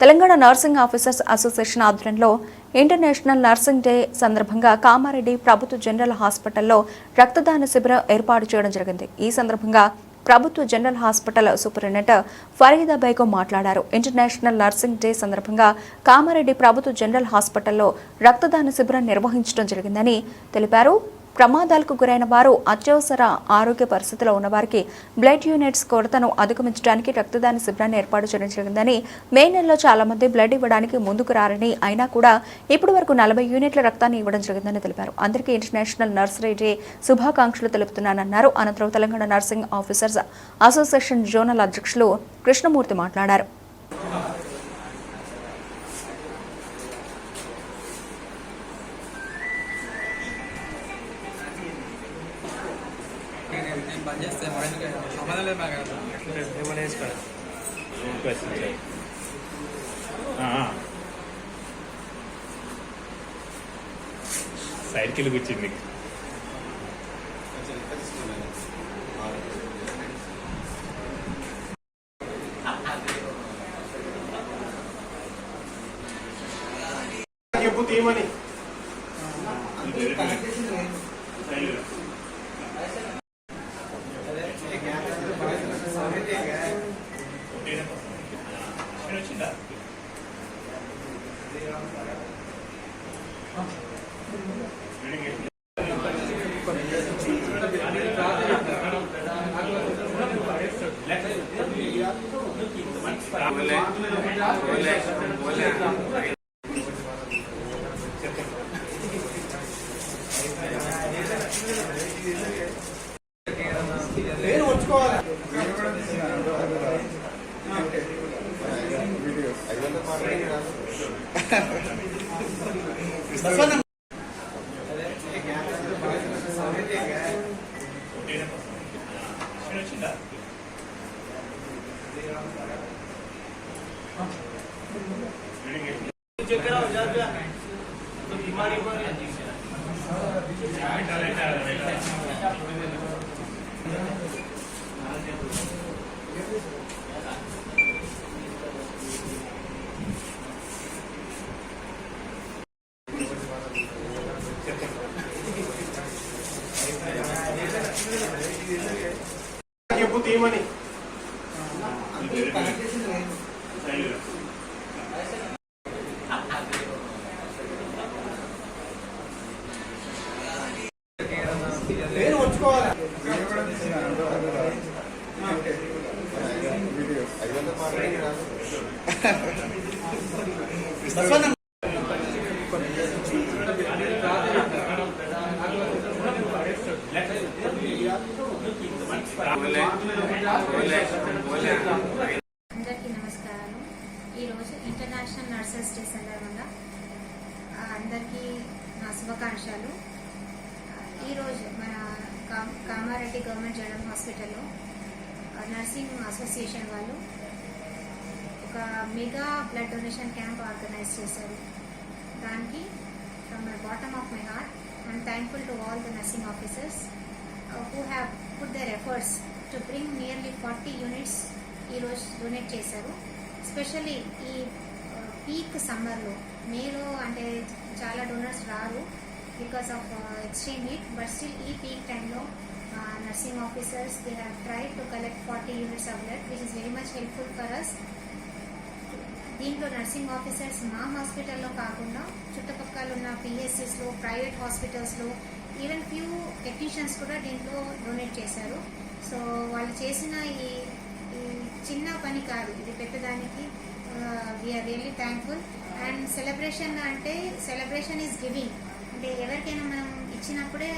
Telangana nursing officers association ఆధ్వర్యంలో international nursing day సందర్భంగా కామారెడ్డి ప్రభుత్వ జనరల్ హాస్పిటల్లో రక్తదాన శిబిరం ఏర్పాటు చేయడం జరిగింది. ఈ సందర్భంగా ప్రభుత్వ general hospital superintendent Farida Begum మాట్లాడారు. ఇంటర్నేషనల్ నర్సింగ్ డే సందర్భంగా కామారెడ్డి ప్రభుత్వ జనరల్ హాస్పిటల్లో రక్తదాన శిబిరం నిర్వహించడం జరిగిందని తెలిపారు. ప్రమాదాలకు గురైన వారు, అత్యవసర ఆరోగ్య పరిస్థితిలో ఉన్న వారికి బ్లడ్ యూనిట్స్ కొరతను అధిగమించడానికి రక్తదాన శిబిరాన్ని ఏర్పాటు చేయడం జరిగిందని, మే నెలలో చాలా మంది బ్లడ్ ఇవ్వడానికి ముందుకు రారని, అయినా కూడా ఇప్పటి వరకు 40 యూనిట్ల రక్తాన్ని ఇవ్వడం జరిగిందని తెలిపారు. అందరికీ ఇంటర్నేషనల్ నర్సరీ డే శుభాకాంక్షలు తెలుపుతున్నానన్నారు. అనంతరం Telangana nursing officers association zonal అధ్యక్షులు కృష్ణమూర్తి మాట్లాడారు. సైడ్కి కూర్చుంది. అందరికీ నమస్కారం. ఈరోజు ఇంటర్నేషనల్ నర్సెస్ డే సందర్భంగా అందరికీ నా శుభాకాంక్షలు. ఈరోజు మన కామారెడ్డి గవర్నమెంట్ జనరల్ హాస్పిటల్లో నర్సింగ్ అసోసియేషన్ వాళ్ళు ఒక mega blood donation camp organise చేశారు. దానికి from my bottom of my heart I'm thankful to all the nursing officers who have put their efforts to bring nearly 40 units ఈరోజు donate చేశారు. Especially ఈ peak సమ్మర్లో, మేలో అంటే చాలా డోనర్స్ రారు because of extreme heat, but still ఈ peak టైంలో nursing officers they have tried to collect 40 units of blood which is very much helpful for us. దీంట్లో నర్సింగ్ ఆఫీసర్స్ మా హాస్పిటల్లో కాకుండా చుట్టుపక్కల ఉన్న పిఎస్సిస్లో, ప్రైవేట్ హాస్పిటల్స్లో, ఈవెన్ ఫ్యూ టెక్నీషియన్స్ కూడా దీంట్లో డొనేట్ చేశారు. సో వాళ్ళు చేసిన ఈ చిన్న పని కాదు, ఇది పెద్దదానికి we are really thankful. And celebration అంటే సెలబ్రేషన్ ఈజ్ గివింగ్, అంటే ఎవరికైనా మనం ఇచ్చినప్పుడే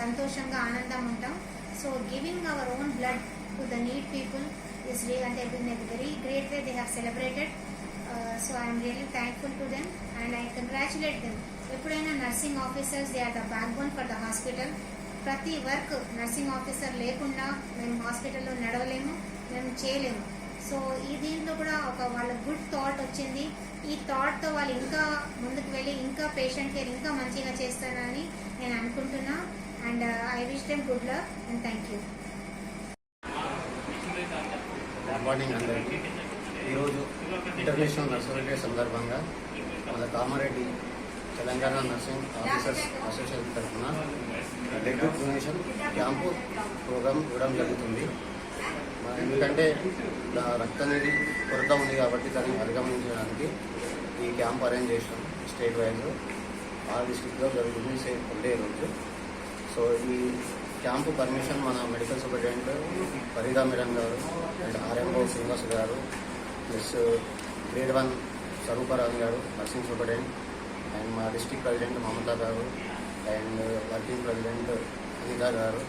సంతోషంగా ఆనందం ఉంటాం. So giving our own blood to the need people is అంటే very great way they have celebrated. So I'm really thankful to them and I congratulate them. ఎప్పుడైనా nursing officers they are the backbone for the hospital. ప్రతి work nursing officer లేకుండా మేము హాస్పిటల్లో నడవలేము, మేము చేయలేము. So ఈ దీంట్లో కూడా ఒక వాళ్ళ గుడ్ థాట్ వచ్చింది. ఈ థాట్తో వాళ్ళు ఇంకా ముందుకు వెళ్ళి ఇంకా పేషెంట్ కేర్ ఇంకా మంచిగా చేస్తానని నేను అనుకుంటున్నా. And I wish them good luck and thank you. Good morning అందరికీ. ఈరోజు ఇంటర్నేషనల్ నర్సింగ్ డే సందర్భంగా మన Kamareddy Telangana nursing officers association తరఫున బ్లడ్ డొనేషన్ క్యాంపు ప్రోగ్రాం ఇవ్వడం జరుగుతుంది. ఎందుకంటే రక్తం అనేది కొరత ఉంది కాబట్టి దాన్ని అధిగమించడానికి ఈ క్యాంప్ అరేంజ్ చేసాం. స్టేట్ వైజ్ ఆ డిస్ట్రిక్ట్లో జరుగుతుంది సేమ్ ఒకటే రోజు. సో ఈ క్యాంపు పర్మిషన్ మన మెడికల్ సూపరింటెండెంట్ ఫరీదా మేడం గారు అండ్ ఆర్ఎంఓ శ్రీనివాస్ గారు ప్లస్ గ్రేడ్ 1 స్వరూపరాజు గారు నర్సింగ్ సూపరింటెండెంట్ అండ్ మా డిస్ట్రిక్ట్ ప్రెసిడెంట్ మమతా గారు అండ్ వర్కింగ్ ప్రెసిడెంట్ అనితా గారు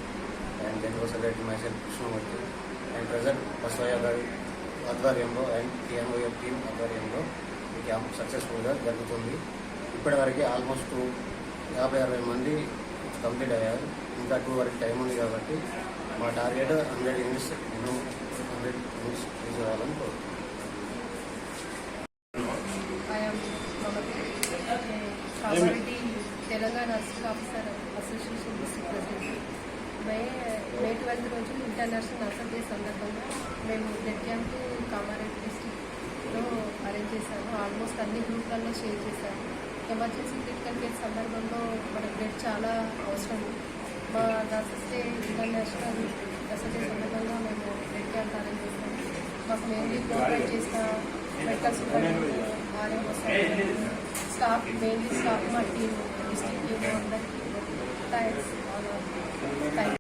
and general secretary మైసెల్ Krishnamurthy and president Basavaiah గారి ఆధ్వర్యంలో అండ్ టీఎన్ఓఎఫ్ టీమ్ ఆధ్వర్యంలో ఈ క్యాంప్ సక్సెస్ఫుల్గా జరుగుతుంది. ఇప్పటివరకు ఆల్మోస్ట్ 50-60 మంది కంప్లీట్ అయ్యారు. ఇంకా 2 వరకు టైం ఉంది కాబట్టి మా టార్గెట్ 100 యూనిట్స్ మినిమం 100 యూనిట్స్ తీసుకోవాలని కోరుతున్నాను. I am Mamati, Kamaredi Telangana Nursing Officer Association District President. మే 12 రోజు ఇంటర్నేషనల్ నర్సింగ్ డే సందర్భంగా మేము బ్లడ్ క్యాంప్ కామారెడ్డి డిస్ట్రిక్ట్లో అరేంజ్ చేశాము. ఆల్మోస్ట్ అన్ని గ్రూప్లలో షేర్ చేశాము. ఎమర్జెన్సీ క్రిటికల్ కేర్ సందర్భంలో మన బ్లడ్ చాలా అవసరం. మా nurses day international nurses day సందర్భంగా మేము బ్లడ్ క్యాంప్ అరేంజ్ చేస్తాము. మాకు మెయిన్లీ కోఆపరేట్ చేసిన medical superintendent RMO staff mainly staff మా టీమ్ డిస్ట్రిక్ట్ టీమ్ అందరికీ థ్యాంక్స్.